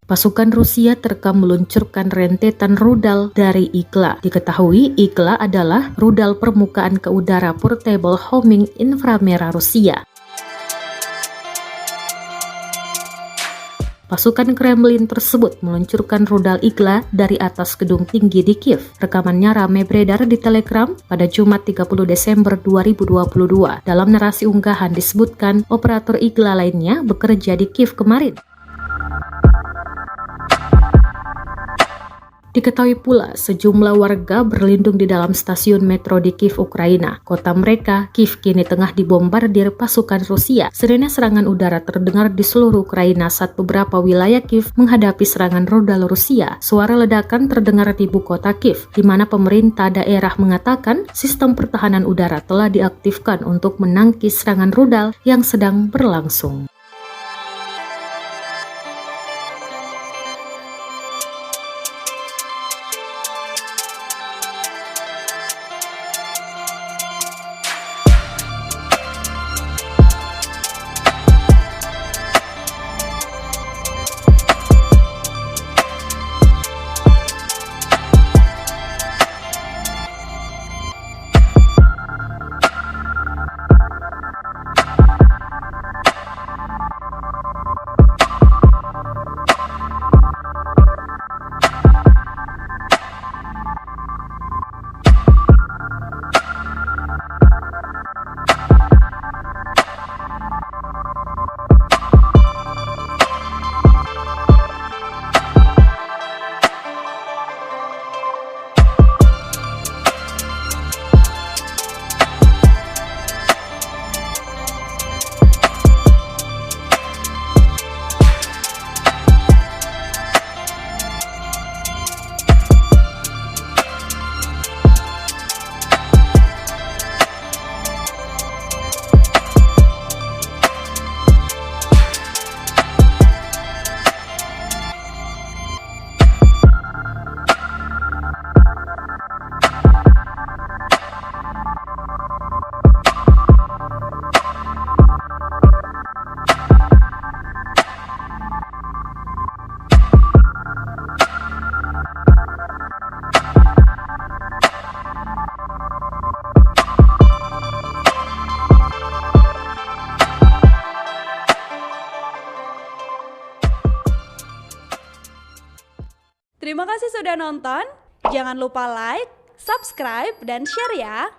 Pasukan Rusia terekam meluncurkan rentetan rudal dari Igla. Diketahui Igla adalah rudal permukaan ke udara portable homing inframerah Rusia. Pasukan Kremlin tersebut meluncurkan rudal Igla dari atas gedung tinggi di Kiev. Rekamannya ramai beredar di Telegram pada Jumat 30 Desember 2022. Dalam narasi unggahan disebutkan operator Igla lainnya bekerja di Kiev kemarin. Diketahui pula sejumlah warga berlindung di dalam stasiun metro di Kiev, Ukraina. Kota mereka, Kiev, kini tengah dibombardir pasukan Rusia. Serennya serangan udara terdengar di seluruh Ukraina saat beberapa wilayah Kiev menghadapi serangan rudal Rusia. Suara ledakan terdengar di ibu kota Kiev, di mana pemerintah daerah mengatakan sistem pertahanan udara telah diaktifkan untuk menangkis serangan rudal yang sedang berlangsung. Terima kasih sudah nonton. Jangan lupa like, subscribe, dan share ya.